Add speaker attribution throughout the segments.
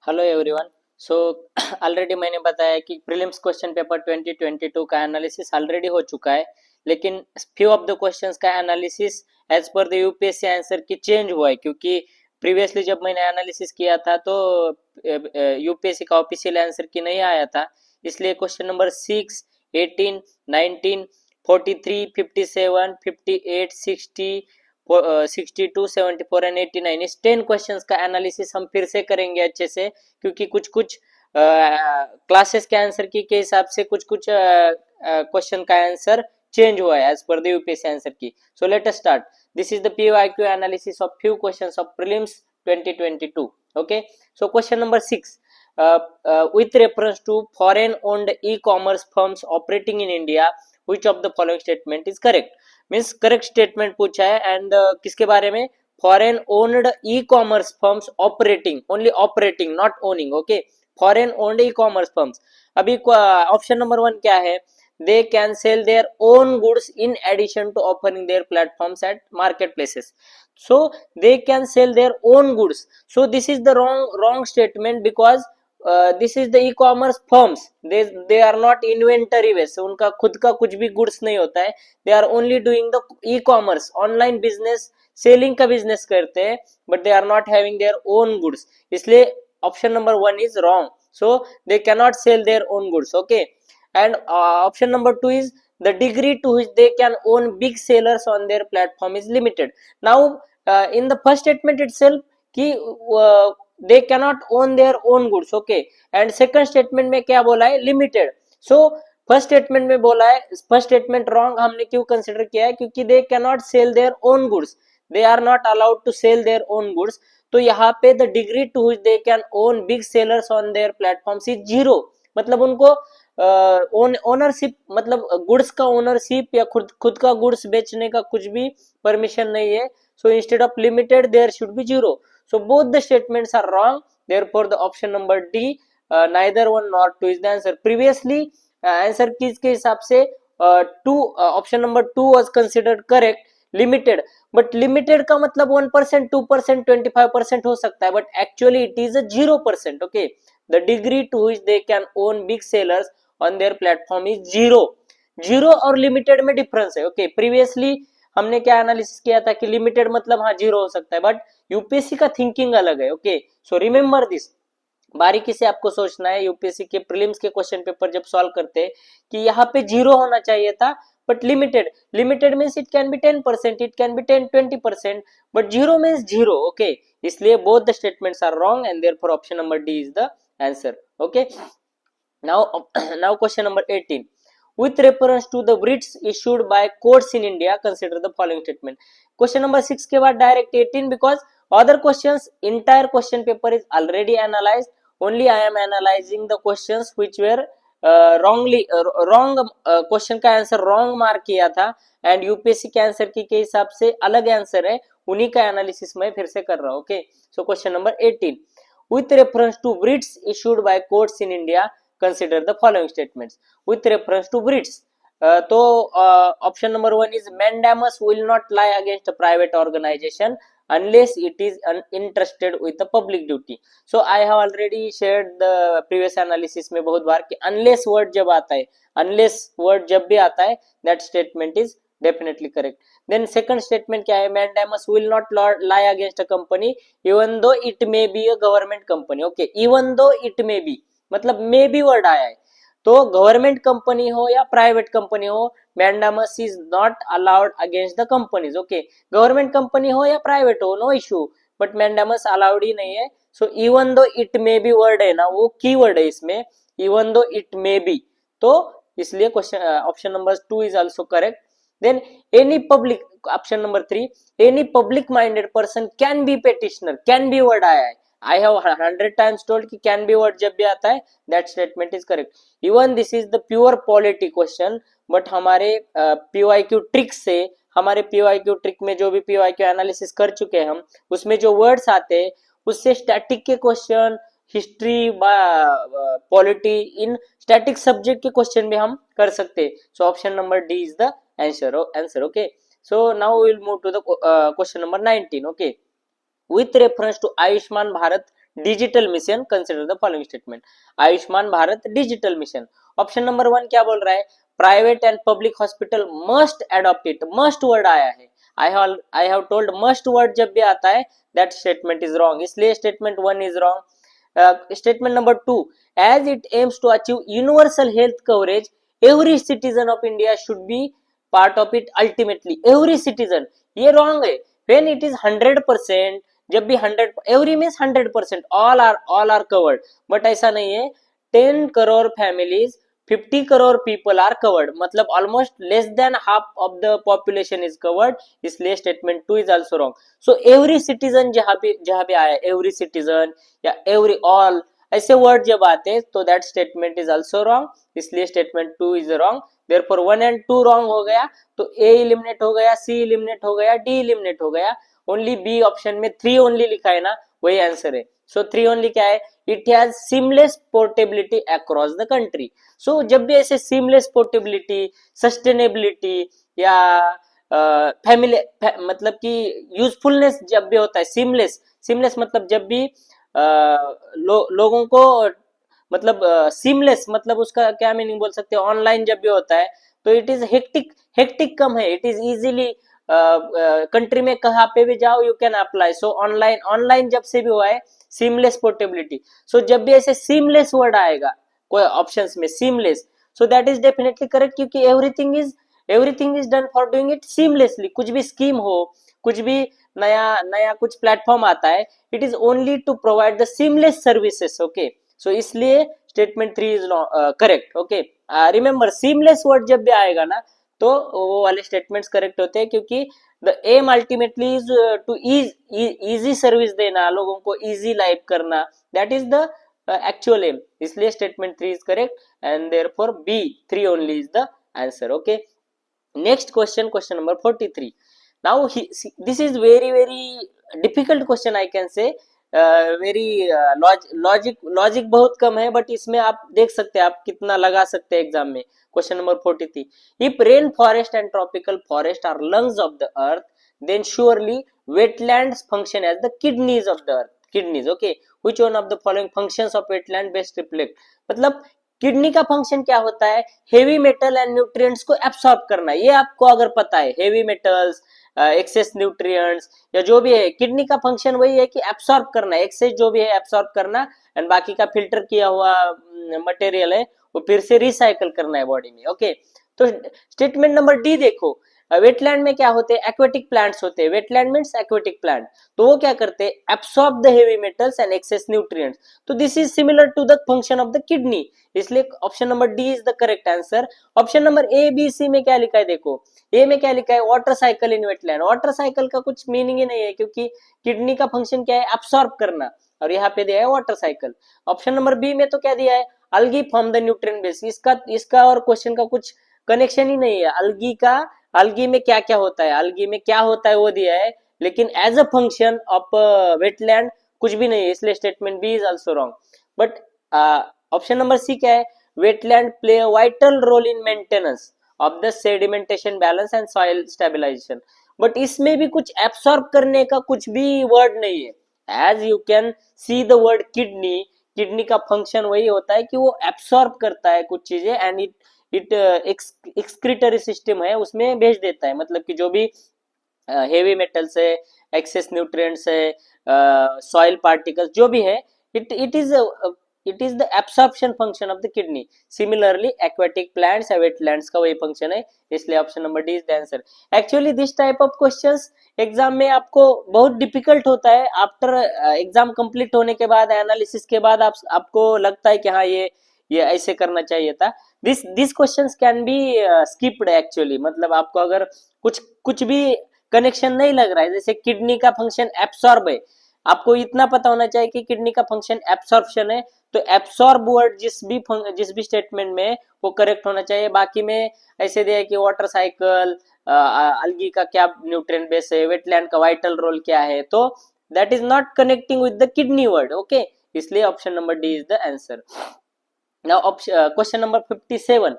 Speaker 1: Hello everyone. So already मैंने बताया कि प्रीलिम्स क्वेश्चन पेपर 2022 का एनालिसिस ऑलरेडी हो चुका है, लेकिन फ्यू ऑफ द क्वेश्चंस का analysis as per the UPSC answer की चेंज हुआ है, क्योंकि प्रीवियसली जब मैंने एनालिसिस किया था तो यूपीएससी का ऑफिशियल आंसर की नहीं आया था। इसलिए क्वेश्चन नंबर 6, 18, 19, 43, 57, 58, 60, 62, 74 एंड 89 इस 10 क्वेश्चंस का एनालिसिस हम फिर से करेंगे अच्छे से, क्योंकि कुछ कुछ क्लासेस के आंसर की के हिसाब से कुछ कुछ क्वेश्चन का आंसर चेंज हुआ है as per the UPSC answer की। So let us start. This is the PYQ analysis of few questions of prelims 2022। Okay, so question number 6, with reference to foreign owned e-commerce firms operating in India, which of the following statement is correct? Means correct statement पूछा है and किसके बारे में? Foreign owned e commerce firms operating, only operating not owning. Okay, foreign owned e commerce firms. अभी option number 1 क्या है? They can sell their own goods in addition to offering their platforms at marketplaces. so they can sell their own goods. So this is the wrong statement, because this is the e-commerce firms, they are not inventory based, उनका खुद का कुछ भी goods नहीं होता है। They are only doing the ecommerce, online business, selling का business करते हैं, but they are not having their own goods. इसलिए option number 1 is wrong. So they can not sell their own goods. Okay, and option number 2 is the degree to which they can own big sellers on their platform is limited. Now in the first statement itself कि they cannot own their own goods. Okay, and second statement में क्या बोला है? limited. so first statement में बोला है, first statement wrong हमने क्यों कंसिडर किया है? क्योंकि they can not sell their own goods, they are not allowed to sell their own goods. तो यहाँ पे the degree to which they can own big sellers on their platforms is zero. मतलब उनको ownership, मतलब goods का ownership या खुद खुद का गुड्स बेचने का कुछ भी परमिशन नहीं है। So instead of limited there should be zero. So both the statements are wrong, therefore the option number D neither one not two is the answer. Previously answer keys के हिसाब से two, option number 2 was considered correct, limited. But limited का मतलब 1%, 2%, 25% हो सकता है, but actually it is 0%। Okay, the degree to which they can own big sellers on there platform is zero. Zero और limited में डिफरेंस है। Okay, previously हमने क्या एनालिसिस किया था कि लिमिटेड मतलब हाँ जीरो हो सकता है, बट यूपीएससी का थिंकिंग अलग है। ओके, सो रिमेंबर दिस, बारीकी से आपको सोचना है यूपीएससी के प्रीलिम्स के क्वेश्चन पेपर जब सॉल्व करते हैं कि यहाँ पे जीरो होना चाहिए था, but limited, limited means it can be 10%, it can be 10-20%, but zero means zero. Okay, इसलिए both the statements are wrong and therefore option number D is the answer. Okay, now question number 18, with reference to the writs issued by courts in India, consider the following statement. Question number 6 के बाद direct 18, because other questions, entire question paper is already analyzed, only I am analyzing the questions which were wrongly wrong, question का answer wrong mark किया था and UPSC के answer key के हिसाब से अलग आंसर है, उन्हीं का एनालिसिस मैं फिर से कर रहा हूं। Okay, so question number 18, with reference to writs issued by courts in India, consider the following statements. With reference to writs, तो option number 1 is mandamus will not lie against a private organization unless it is entrusted with the public duty. So I have already shared the previous analysis में बहुत बार कि unless word जब आता है, unless word जब भी आता है, that statement is definitely correct. Then second statement क्या है? mandamus will not lie against a company even though it may be a government company. Okay, even though it may be, मतलब मे be word आया है, तो government company हो या private company हो, mandamus is not allowed against the companies. Okay, government company हो या private हो, no issue, but mandamus allowed ही नहीं है। So even though it may be word है ना, वो की वर्ड है इसमें, even though it may B, तो इसलिए question option number 2 is also correct. Then any public, option number 3, any public minded person can be petitioner, can be word आया है, I have 100 times told कि can be word जब भी आता है that statement is correct. Even this is the pure polity question, but हमारे PYQ trick से, हमारे PYQ ट्रिक में जो भी PYQ एनालिसिस कर चुके हैं हम, उसमें जो वर्ड्स आते हैं उससे स्टैटिक के क्वेश्चन, हिस्ट्री, पॉलिटी, इन स्टैटिक सब्जेक्ट के क्वेश्चन भी हम कर सकते हैं। So option number D is the answer. Okay, so now we will move to the question number 19. Okay, with reference to Ayushman Bharat digital mission, consider the following statement. Ayushman Bharat digital mission. Option number 1 क्या बोल रहा है, private and public hospital must adopt it, must word आया है, I have told must word जब भी आता है दैट स्टेटमेंट इज रॉन्ग, इसलिए statement 1 is wrong. Statement number 2, as it aims to achieve universal health coverage every citizen of India should be part of it ultimately, every citizen, ये wrong है। When it is 100%, जब भी 100, every means 100%, all are covered, but ऐसा नहीं है। 10 crore families, 50 crore people are covered, मतलब almost less than half of the population is covered, इसलिए statement 2 is also wrong. So every citizen जहां पे आया एवरी सिटीजन या एवरी ऑल, ऐसे वर्ड जब आते हैं तो that statement is also wrong, इसलिए statement 2 is wrong. Therefore 1 and 2 wrong हो गया, तो ए इलिमिनेट हो गया, सी इलिमिनेट हो गया, डी इलिमिनेट हो गया, ओनली बी ऑप्शन में 3 ओनली लिखा है ना, वही आंसर है। सो 3 ओनली क्या है, it has seamless portability across the country. So जब भी ऐसे सीमलेस पोर्टेबिलिटी, सस्टेनेबिलिटी या फैमिली मतलब कि यूजफुलनेस जब भी होता है, सीमलेस मतलब जब भी लोगों को मतलब सीमलेस मतलब उसका क्या मीनिंग बोल सकते हैं, ऑनलाइन जब भी होता है तो इट इज हेक्टिक कम है, इट इज इजीली कंट्री में कहाँ पे भी जाओ you can apply. So online जब से भी हुआ है सीमलेस पोर्टेबिलिटी, सो जब भी ऐसे सीमलेस वर्ड आएगा कोई ऑप्शंस में seamless, so that is definitely correct, क्योंकि everything is done for doing it seamlessly. कुछ भी स्कीम हो, कुछ भी नया कुछ प्लेटफॉर्म आता है, it is only to provide the seamless services, okay. So इसलिए statement 3 is correct, okay. Remember seamless word जब भी आएगा ना तो वो वाले स्टेटमेंट्स करेक्ट होते हैं, क्योंकि the aim ultimately is to easy service देना, लोगों को इजी लाइफ करना, that is the actual aim, इसलिए statement 3 is correct and therefore B 3 only is the answer, okay. Next question, question number 43. Now this is very difficult question, I can say, very logic बहुत कम है, but इसमें आप देख सकते हैं आप कितना लगा सकते हैं एग्जाम में। Question number 43, if rain forest and tropical forest are lungs of the earth, then surely wetlands function as the kidneys of the earth, kidneys, okay. Which one of the following functions of wetland best reflect, मतलब kidney का function क्या होता है, heavy metal and nutrients को absorb करना, ये आपको अगर पता है, हेवी मेटल्स, एक्सेस न्यूट्रिएंट्स या जो भी है, किडनी का फंक्शन वही है कि एब्सॉर्ब करना, एक्सेस जो भी है एब्सॉर्ब करना, एंड बाकी का फिल्टर किया हुआ मटेरियल है वो फिर से रिसाइकल करना है बॉडी में, ओके। तो स्टेटमेंट नंबर डी देखो, वेटलैंड में क्या होते हैं, एक्वेटिक प्लांट्स होते हैं, वेटलैंड मींस एक्वेटिक प्लांट, तो वो क्या करते हैं, absorb the heavy metals and excess nutrients, तो this is similar to the function of the kidney, इसलिए option number D is the correct answer. Option number A B C में क्या लिखा है, देखो ए में क्या लिखा है, water cycle in wetland, water cycle का कुछ मीनिंग ही नहीं है, क्योंकि किडनी का फंक्शन क्या है, एब्सॉर्ब करना, और यहाँ पे दिया है water cycle. Option number B में तो क्या दिया है, algae form the nutrient base, इसका और क्वेश्चन का कुछ कनेक्शन ही नहीं है, अलगी में क्या क्या होता है, अलगी में क्या होता है वो दिया है, लेकिन as a function of wetland कुछ भी नहीं है, इसलिए statement B is also wrong. But option number C क्या है, wetland play a vital role in maintenance of the sedimentation balance and soil stabilization, but इसमें भी कुछ एब्सॉर्ब करने का कुछ भी वर्ड नहीं है। As you can see the word kidney, kidney का फंक्शन वही होता है कि वो एब्सॉर्ब करता है कुछ चीजें, एंड इट एक्सक्रीटरी सिस्टम है उसमें भेज देता है, मतलब कि जो भी हेवी मेटल्स है, एक्सेस न्यूट्रिएंट्स है, सॉइल पार्टिकल्स जो भी है, it is the absorption function of the kidney. Similarly aquatic plants या वेटलैंड्स का वही फंक्शन है, इसलिए option number D is the answer. Actually this type of questions exam में आपको बहुत डिफिकल्ट होता है, आफ्टर एग्जाम कंप्लीट होने के बाद, एनालिसिस के बाद आपको लगता है कि हाँ ये ऐसे करना चाहिए था। This questions can be skipped actually, मतलब आपको अगर कुछ भी कनेक्शन नहीं लग रहा है, जैसे किडनी का फंक्शन एब्सॉर्ब है, आपको इतना पता होना चाहिए कि किडनी का फंक्शन एब्सॉर्प्शन है, तो एब्सॉर्ब वर्ड जिस भी स्टेटमेंट में वो करेक्ट होना चाहिए। बाकी में ऐसे दिया है कि वाटर साइकिल, अलगी का क्या न्यूट्रिएंट बेस है, वेटलैंड का वाइटल रोल क्या है, तो that is not connecting with the kidney word, okay, इसलिए option number D is the answer. Now, question number 57.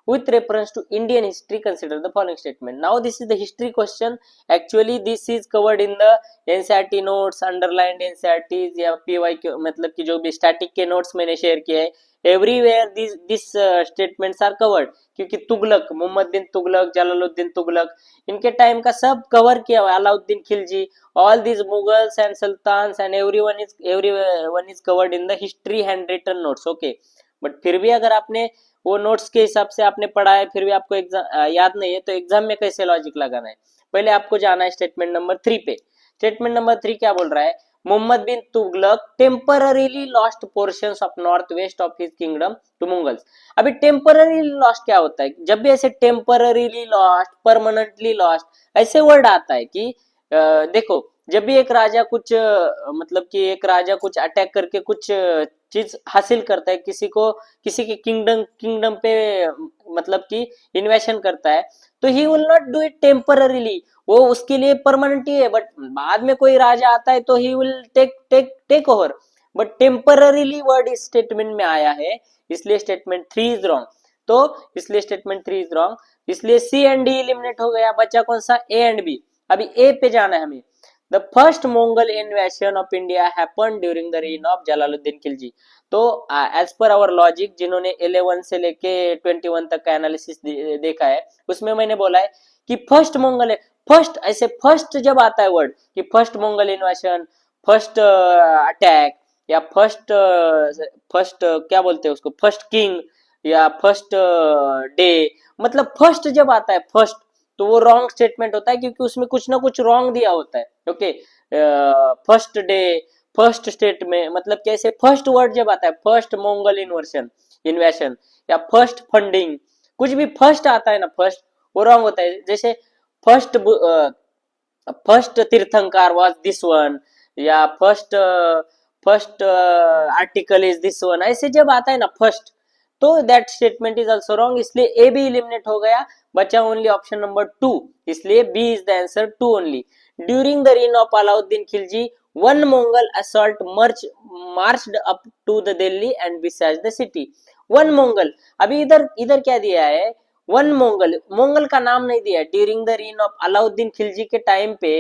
Speaker 1: with reference to Indian history consider the following statement. Now this is the history question. Actually this is covered in the NCERT notes, underlined NCERTs या PYQ मतलब कि जो भी static के notes मैंने share किए हैं, everywhere this statements are covered, क्योंकि तुगलक, मोहम्मद बिन तुगलक, जलालुद्दीन तुगलक, इनके टाइम का सब कवर किया हुआ है, Alauddin Khilji, all these Mughals and sultans and everyone is covered in the history hand written notes. Okay, but फिर भी अगर आपने वो नोट्स के हिसाब से आपने पढ़ा है, फिर भी आपको एग्जाम याद नहीं है, तो एग्जाम में कैसे लॉजिक लगाना है. पहले आपको जाना है स्टेटमेंट नंबर 3 पे. स्टेटमेंट नंबर 3 क्या बोल रहा है? Mohammad bin Tughlaq temporarily lost portions of north west of his kingdom to Mughals. अभी टेम्पररीली लॉस्ट क्या होता है? जब भी ऐसे टेम्पररीली लॉस्ट, परमानेंटली लॉस्ट ऐसे वर्ड आता है कि देखो, जब भी एक राजा कुछ मतलब कि एक राजा कुछ अटैक करके कुछ चीज हासिल करता है, किसी के किंगडम पे मतलब कि इन्वेशन करता है, तो he will not do it temporarily, वो उसके लिए परमानेंट ही है. बट बाद में कोई राजा आता है तो he will take over, but temporarily word इस स्टेटमेंट में आया है, इसलिए स्टेटमेंट 3 इज रॉन्ग. तो इसलिए स्टेटमेंट 3 इज रॉन्ग, इसलिए सी एंड डी एलिमिनेट हो गया, बचा कौन सा? A and B. अभी ए पे जाना है हमें. The first Mongol invasion of India happened during the reign of Jalaluddin Khilji. तो as per our logic, जिन्होंने 11 से लेके 21 तक का एनालिसिस देखा है, उसमें मैंने बोला है कि फर्स्ट मंगल है. फर्स्ट, ऐसे फर्स्ट जब आता है वर्ड कि फर्स्ट मंगल इन्वेशन, फर्स्ट अटैक, या फर्स्ट क्या बोलते हैं उसको, फर्स्ट किंग या फर्स्ट डे, मतलब फर्स्ट जब आता है फर्स्ट, तो वो रॉन्ग स्टेटमेंट होता है, क्योंकि उसमें कुछ ना कुछ रॉन्ग दिया होता है. Okay, first day, first state में, मतलब कैसे फर्स्ट वर्ड जब आता है, फर्स्ट मंगल इन्वेशन या फर्स्ट फंडिंग, कुछ भी फर्स्ट आता है ना फर्स्ट, वो रॉन्ग होता है. जैसे फर्स्ट तीर्थंकार वाज दिस वन, या first article is this one, ऐसे जब आता है ना फर्स्ट, तो that statement is also wrong, इसलिए ए भी इलिमिनेट हो गया, बचा ओनली ऑप्शन नंबर 2, इसलिए B is the answer 2 only. During the reign of Alauddin Khilji, one Mongol assault marched up to the Delhi and besieged the city. One Mongol, अभी इधर क्या दिया है? वन मंगल का नाम नहीं दिया. During the reign of Alauddin Khilji के टाइम पे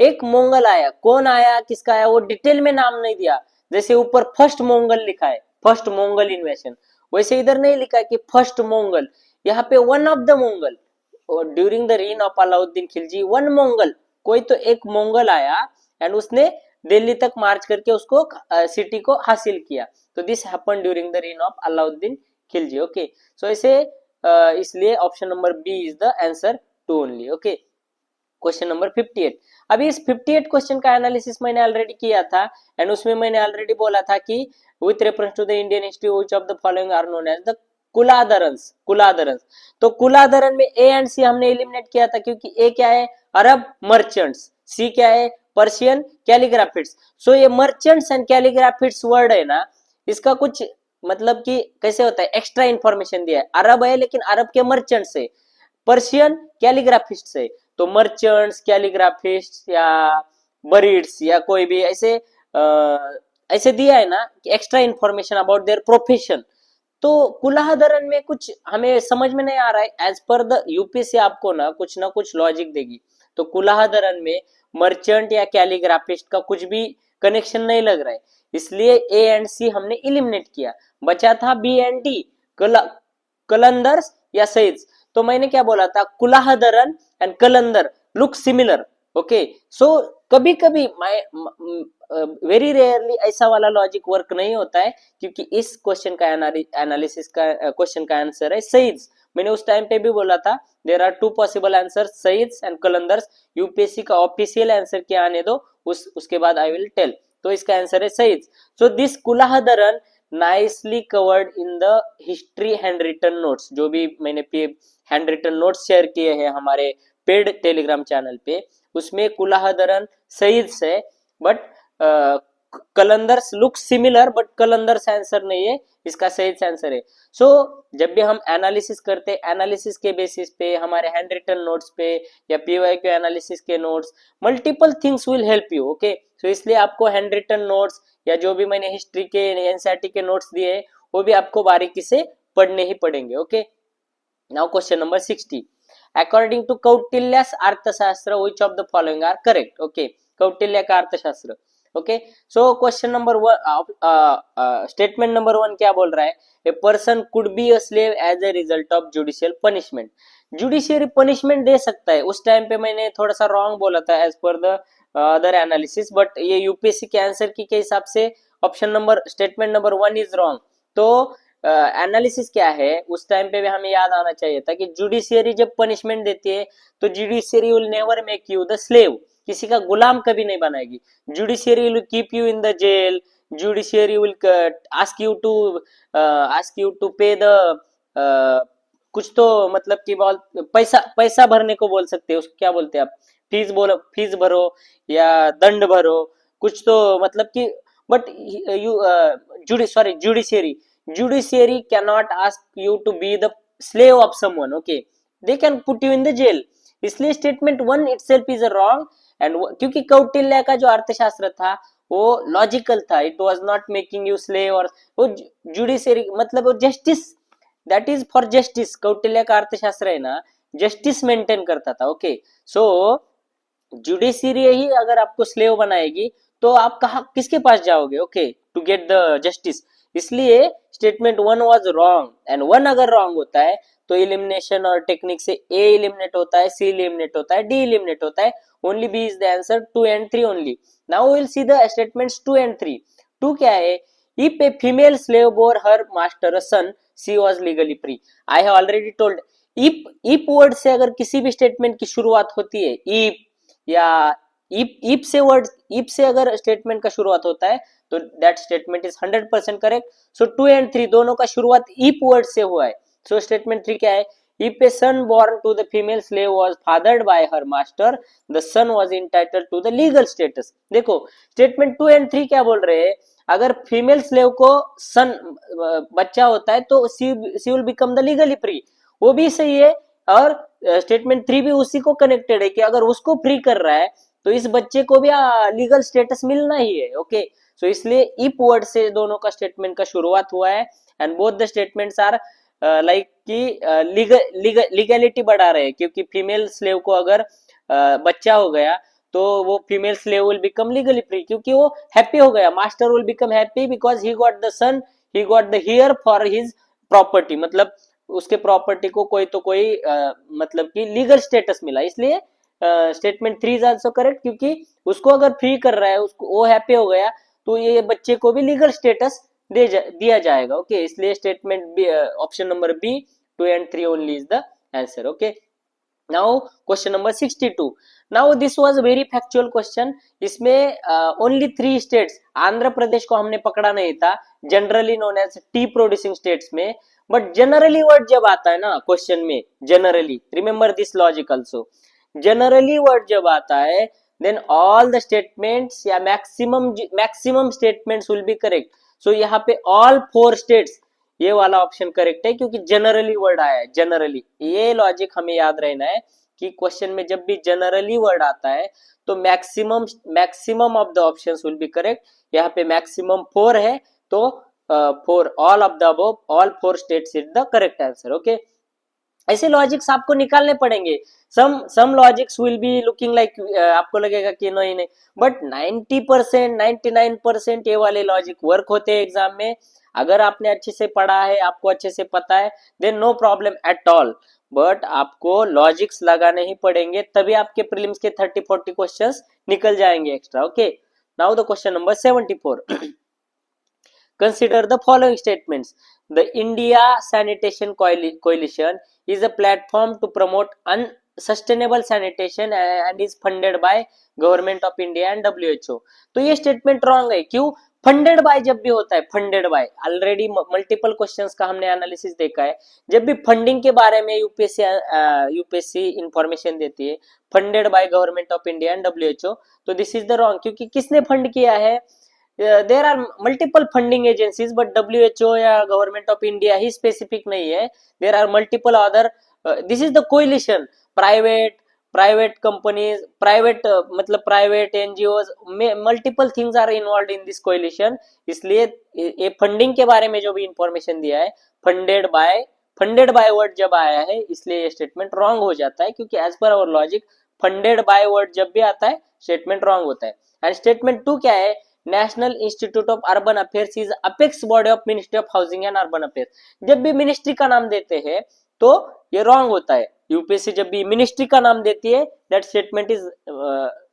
Speaker 1: एक मंगल आया, कौन आया, किसका आया, वो डिटेल में नाम नहीं दिया. जैसे ऊपर फर्स्ट मंगल लिखा है, फर्स्ट मंगल इन्वेशन, वैसे इधर नहीं लिखा कि फर्स्ट मंगल, यहाँ पे one of the Mongol. During the reign of Alauddin Khilji one Mongol, कोई तो एक मंगल आया एंड उसने दिल्ली तक मार्च करके उसको सिटी को हासिल किया. तो this happened during the reign of Alauddin Khilji. Okay, so ऐसे इसलिए option number B is the answer 2 only. Okay, question number 58. अभी इस 58 क्वेश्चन का एनालिसिस मैंने ऑलरेडी किया था, एंड उसमें मैंने ऑलरेडी बोला था कि with reference to the Indian history which of the following are known as the कुलाधरंस. तो कुलाधरन में ए एंड सी हमने एलिमिनेट किया था, क्योंकि ए क्या है? अरब मर्चेंट्स, सी क्या है? पर्शियन कैलीग्राफिट्स. सो ये मर्चेंट्स एंड कैलीग्राफिट्स वर्ड है ना, इसका कुछ मतलब कि कैसे होता है, एक्स्ट्रा इंफॉर्मेशन दिया है. अरब है लेकिन अरब के मर्चेंट्स है, पर्शियन कैलीग्राफिस्ट से, तो मर्चेंट्स, कैलीग्राफिस्ट या बरीड्स या कोई भी ऐसे दिया है ना कि extra information about their profession. तो कुलाहदरन में कुछ हमें समझ में नहीं आ रहा है. एज पर द यूपीएससी आपको ना कुछ लॉजिक देगी. तो कुलाहदरन में मर्चेंट या कैलीग्राफिस्ट का कुछ भी कनेक्शन नहीं लग रहा है, इसलिए ए एंड सी हमने इलिमिनेट किया. बचा था बी एंड डी, कलंदर्स या सईद्स. तो मैंने क्या बोला था? कुलाहदरन एंड कलंदर लुक सिमिलर. ओके, सो कभी कभी वेरी रेयरली ऐसा वाला लॉजिक वर्क नहीं होता है, क्योंकि इस क्वेश्चन का एनालिसिस का क्वेश्चन का आंसर है सईद्स. मैंने उस टाइम पे भी बोला था देयर आर 2 पॉसिबल आंसर्स, सईद्स एंड कलंदर्स. यूपीएससी का ऑफिशियल आंसर क्या आने दो, उसके बाद आई विल टेल. तो इसका आंसर है सईद्स. सो दिस कुलाहदरन nicely covered in the history hand written notes. जो भी मैंने हैंड रिटन नोट्स शेयर किए हैं हमारे पेड टेलीग्राम चैनल पे, उसमें कुलाहदरन सईद्स है, but Qalandars look similar, but Qalandars answer नहीं है, इसका सईद्स आंसर है. सो जब भी हम एनालिसिस करते हैं, एनालिसिस के बेसिस पे, हमारे हैंड रिटन नोट्स पे या पीवाईक्यू एनालिसिस के notes, multiple things will help you. Okay, so इसलिए आपको हैंड रिटन नोट्स या जो भी मैंने हिस्ट्री के एनसीईआरटी के नोट्स दिए वो भी आपको बारीकी से पढ़ने ही पड़ेंगे. Okay, Now question number 60. According to Kautilya's Arthashastra, which of the following are correct? Okay, Kautilya का अर्थशास्त्र. Okay, so question number one, statement number one क्या बोल रहा है? A person could be a slave as a result of judicial punishment. Judiciary punishment दे सकता है. उस टाइम पे मैंने थोड़ा सा रॉन्ग बोला था as per the other analysis, but ये यूपीएससी के आंसर की के हिसाब से option number statement number one is wrong. तो एनालिसिस क्या है, उस टाइम पे भी हमें याद आना चाहिए था कि जुडिशियरी जब पनिशमेंट देती है तो judiciary will never make you the slave, किसी का गुलाम कभी नहीं बनाएगी. Judiciary will keep you in the jail, judiciary will ask you to pay the कुछ तो मतलब कि बोल पैसा पैसा भरने को बोल सकते हैं, उसको क्या बोलते हैं आप, फीस बोलो, फीस भरो या दंड भरो कुछ तो मतलब कि, but you judiciary judiciary cannot ask you to be the slave of someone. Okay, they can put you in the jail. इसलिए statement one itself is a wrong. And क्योंकि कौटिल्य का जो अर्थशास्त्र था वो लॉजिकल था, it was not making you slave, और वो जुडिशियरी मतलब वो justice, that is for justice. Kautilya का अर्थशास्त्र है ना, जस्टिस मेंटेन करता था. ओके, सो जुडिशियरी ही अगर आपको स्लेव बनाएगी तो आप कहा किसके पास जाओगे? Okay, to get the justice. इसलिए statement one was wrong. And one अगर रॉन्ग होता है तो इलिमिनेशन और टेक्निक से ए इलिमिनेट होता है, सी इलिमिनेट होता है, डी इलिमिनेट होता है. Only B is the answer. 2 and 3 only. Now will see the statements 2 and 3. 2 क्या है? If a female slave bore her master a son she was legally free. I have already told, if word से अगर किसी भी statement की शुरुआत होती है, इफ या इफ से अगर स्टेटमेंट का शुरुआत होता है तो that statement is 100% correct. So 2 and 3 दोनों का शुरुआत इफ वर्ड से हुआ है. सो स्टेटमेंट 3 क्या है? If a son born to the female slave was fathered by her master, the son was entitled to the legal status. देखो statement 2 and 3 क्या बोल रहे हैं? अगर फीमेल स्लेव को सन बच्चा होता है तो she will become the legally free. वो भी सही है. और स्टेटमेंट 3 भी उसी को कनेक्टेड है कि अगर उसको फ्री कर रहा है तो इस बच्चे को भी लीगल स्टेटस मिलना ही है. ओके, सो इसलिए इफ वर्ड से दोनों का स्टेटमेंट का शुरुआत हुआ है. And both the statements are like कि लीगलिटी बढ़ा रहे हैं, क्योंकि फीमेल स्लेव को अगर बच्चा हो गया तो वो female slave will become legally free, क्योंकि वो हैप्पी हो गया. Master will become happy because he got the son, he got the heir for his property, मतलब उसके प्रॉपर्टी को कोई तो कोई मतलब कि लीगल स्टेटस मिला. इसलिए स्टेटमेंट 3 इज आल्सो करेक्ट, क्योंकि उसको अगर फ्री कर रहा है, उसको वो हैप्पी हो गया तो ये बच्चे को भी लीगल स्टेटस दिया जाएगा. ओके, इसलिए statement B, option number B 2 and 3 only is the answer. Okay, now question number 62. Now this was very factual question. इसमें ओनली 3 स्टेट्स, आंध्र प्रदेश को हमने पकड़ा नहीं था, generally known as tea producing states में. बट जनरली वर्ड जब आता है ना क्वेश्चन में, generally remember this logic also, generally word जब आता है then all the statements या maximum statements will be correct. so यहाँ पे all 4 states, ये वाला ऑप्शन करेक्ट है क्योंकि जनरली वर्ड आया है. जनरली, ये लॉजिक हमें याद रहना है कि क्वेश्चन में जब भी जनरली वर्ड आता है तो maximum of the options will be correct. यहाँ पे मैक्सिमम 4 है तो for all of the above all 4 states is the correct answer. Okay, ऐसे लॉजिक्स आपको निकालने पड़ेंगे. Some logics will be looking like आपको लगेगा कि नहीं, बट 90% 99% ये वाले लॉजिक वर्क होते हैं एग्जाम में. अगर आपने अच्छे से पढ़ा है, आपको अच्छे से पता है, then no problem at all. But आपको लॉजिक्स लगाने ही पड़ेंगे, तभी आपके प्रीलिम्स के 30-40 क्वेश्चंस निकल जाएंगे extra. Okay, now the question number 74. Consider the following statements. The India Sanitation Coalition is a platform to promote sustainable sanitation and is funded by government of India and WHO. तो ये statement wrong है. क्यों? Funded by जब भी होता है, funded bye, already multiple questions का हमने एनालिसिस देखा है. जब भी फंडिंग के बारे में यूपीएससी इंफॉर्मेशन देती है, funded by government of India and WHO, तो दिस इज द रॉन्ग. क्योंकि किसने फंड किया है? There are multiple funding agencies, but WHO या गवर्नमेंट ऑफ इंडिया ही स्पेसिफिक नहीं है. There are multiple other. This is the coalition. Private companies, private मतलब private NGOs, multiple things are involve in this coalition. इसलिए ये funding के बारे में जो भी इंफॉर्मेशन दिया है, funded bye funded by word जब आया है इसलिए ये स्टेटमेंट रॉन्ग हो जाता है, क्योंकि as per our logic funded by word जब भी आता है स्टेटमेंट रॉन्ग होता है। एंड स्टेटमेंट 2 क्या है, national institute of urban affairs is apex body of ministry of housing and urban affairs. जब भी मिनिस्ट्री का नाम देते हैं तो ये रॉन्ग होता है। यूपीएससी जब भी मिनिस्ट्री का नाम देती है दैट स्टेटमेंट इज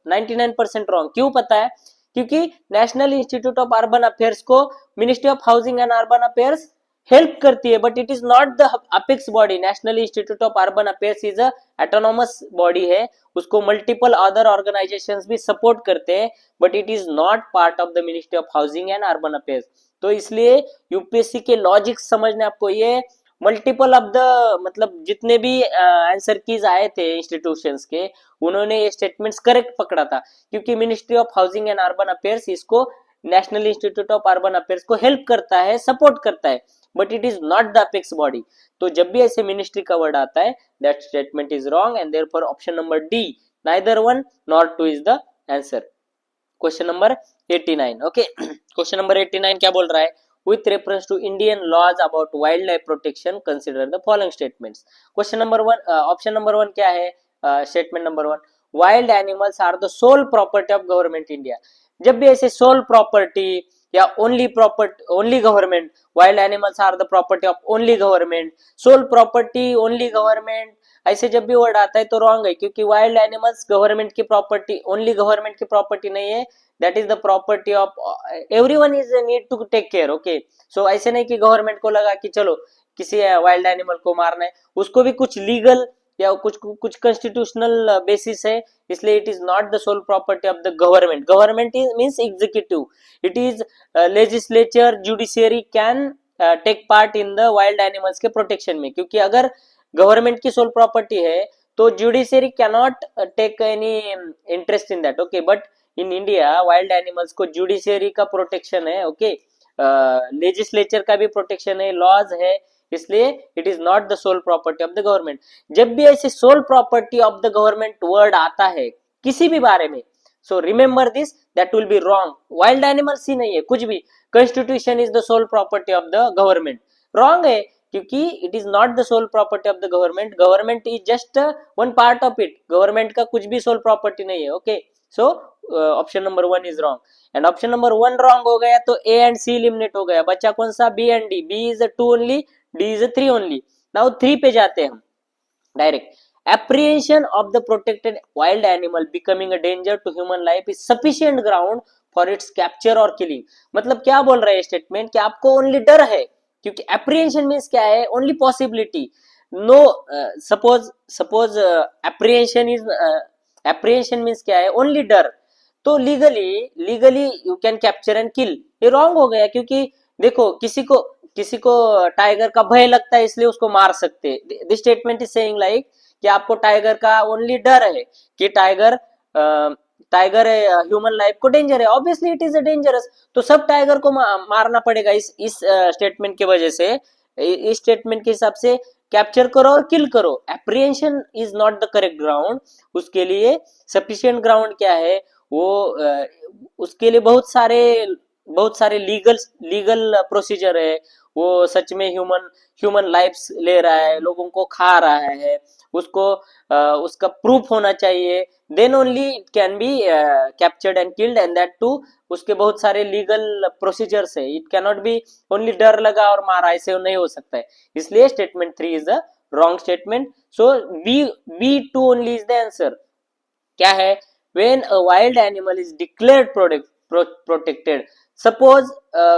Speaker 1: 99% रॉन्ग। क्यों पता है, क्योंकि national institute of urban affairs को ministry of housing and urban affairs help करती है, but it is not the apex body. National institute of urban affairs is a autonomous body है, उसको multiple other organisations भी support करते हैं, but it is not part of the ministry of housing and urban affairs. तो इसलिए UPSC के logic समझने आपको ये मल्टीपल ऑफ द मतलब जितने भी आंसर कीज आए थे इंस्टीट्यूशंस के, उन्होंने ये स्टेटमेंट्स करेक्ट पकड़ा था, क्योंकि ministry of housing and urban affairs इसको national institute of urban affairs को हेल्प करता है, सपोर्ट करता है, but it is not the apex body. तो जब भी ऐसे मिनिस्ट्री का वर्ड आता है that statement is wrong and therefore option number D neither 1 nor 2 is the answer. Question number 89। Okay, question number 89 क्या बोल रहा है, with reference to Indian laws about wildlife protection consider the following statements। Question number 1 option number 1 क्या है, statement number 1 wild animals are the sole property of government India. जब भी ऐसे sole property या only property, only government, wild animals are the property of only government, sole property only government, ऐसे जब भी word आता है तो रॉन्ग है, क्योंकि वाइल्ड एनिमल्स गवर्नमेंट की प्रॉपर्टी, ओनली गवर्नमेंट की प्रॉपर्टी नहीं है, that is the property of everyone is need to take care. Okay, so ऐसे नहीं कि गवर्नमेंट को लगा कि चलो किसी वाइल्ड एनिमल को मारना है, उसको भी कुछ लीगल या कुछ कॉन्स्टिट्यूशनल बेसिस है, इसलिए it is not the sole property of the government. Government is means executive, it is legislature, judiciary can take part in the wild animals के प्रोटेक्शन में, क्योंकि अगर गवर्नमेंट की सोल प्रॉपर्टी है तो judiciary cannot take any interest in that. Okay, but in India wild animals को judiciary का protection है, ओके, लेजिस्लेचर का भी प्रोटेक्शन है, लॉज है, इसलिए it is not the sole property of the government. जब भी ऐसे sole property of the government word आता है किसी भी बारे में, so remember this that will be wrong. Wild animals ही नहीं है, कुछ भी, constitution is the sole property of the government, wrong है, क्योंकि it is not the sole property of the government. Government is just one part of it, government का कुछ भी सोल प्रॉपर्टी नहीं है। Okay, so option number 1 is wrong and option number 1 wrong हो गया तो ए एंड सी एलिमिनेट हो गया, बचा कौन सा, B and D. B is 2 only, D is 3 only. Now 3 पे जाते हैं हम direct. apprehension of the protected wild animal becoming a danger to human life is sufficient ground for its capture or killing। मतलब क्या बोल रहा है statement कि आपको ओनली डर है, क्योंकि apprehension मीन्स क्या है, only possibility, no suppose apprehension means क्या है, ओनली डर, तो legally you can capture and kill. ये रॉन्ग हो गया, क्योंकि देखो किसी को टाइगर का भय लगता है इसलिए उसको मार सकते हैं। This statement is saying like कि आपको टाइगर का ओनली डर है कि टाइगर ह्यूमन लाइफ को डेंजर है, obviously it is a dangerous, तो सब टाइगर को मारना पड़ेगा। इस स्टेटमेंट की वजह से, इस स्टेटमेंट के हिसाब से कैप्चर करो और किल करो। Apprehension is not the correct ground, उसके लिए सफिशिएंट ग्राउंड क्या है, वो उसके लिए बहुत सारे लीगल प्रोसीजर है। वो सच में ह्यूमन लाइफ्स ले रहा है, लोगों को खा रहा है, उसको उसका प्रूफ होना चाहिए, then only it can be captured and killed, and that too उसके बहुत सारे लीगल प्रोसीजर्स है। इट कैनॉट बी ओनली डर लगा और मारा, ऐसे नहीं हो सकता है, इसलिए statement 3 is the wrong statement. So B2 only is the answer. क्या है, when a wild animal is declared protected, suppose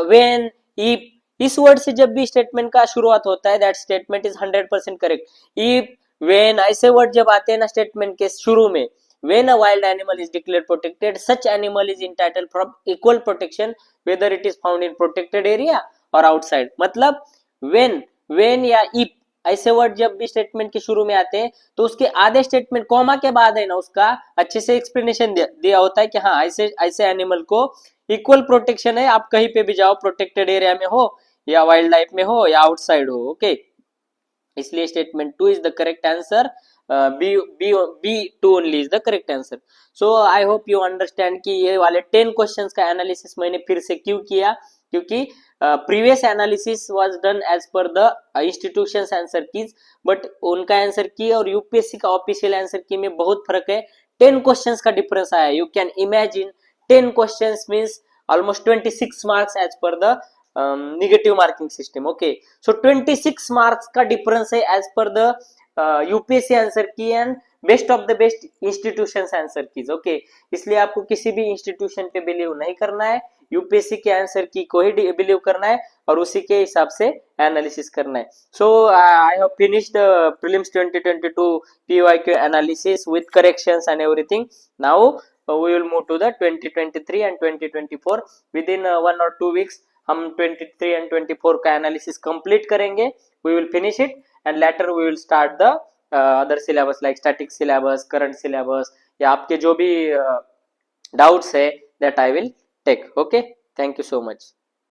Speaker 1: when, if, इस वर्ड से जब भी स्टेटमेंट का शुरुआत होता है that statement is 100% correct. If, when ऐसे वर्ड जब आते हैं ना स्टेटमेंट के शुरू में, when a wild animal is declared protected, such animal is entitled from equal protection whether it is found in protected area or outside। मतलब when या if ऐसे वर्ड जब भी स्टेटमेंट के शुरू में आते हैं तो उसके आधे स्टेटमेंट कॉमा के बाद है ना, उसका अच्छे से एक्सप्लेनेशन दिया होता है कि हाँ ऐसे एनिमल को इक्वल प्रोटेक्शन है, आप कहीं पे भी जाओ, प्रोटेक्टेड एरिया में हो या वाइल्ड लाइफ में हो या आउटसाइड हो। ओके, इसलिए statement 2 is the correct answer. B2 only is the correct answer. So I hope you understand कि ये वाले 10 क्वेश्चंस का एनालिसिस मैंने फिर से क्यों किया, क्योंकि previous analysis was done as per the institutions answer keys, but उनका आंसर की और यूपीएससी का ऑफिशियल आंसर की में बहुत फर्क है. 10 क्वेश्चंस का डिफरेंस आया. You can imagine 10 questions means almost 26 marks as per the negative marking system. Okay, so 26 marks का difference है as per the UPSC answer key and best of the best institutions answer keys. Okay, इसलिए आपको किसी भी institution पे believe नहीं करना है, यूपीएससी के आंसर की को ही बिलीव करना है और उसी के हिसाब से एनालिसिस करना है. So I have finished the prelims 2022 PYQ analysis with corrections and everything. Now we will move to the 2023 and 2024. within 1 or 2 weeks हम 23 and 24 का एनालिसिस कंप्लीट करेंगे. we will finish it and later we will start the other syllabus like static syllabus, current syllabus, या आपके जो भी doubts है that I will take. Okay, thank you so much.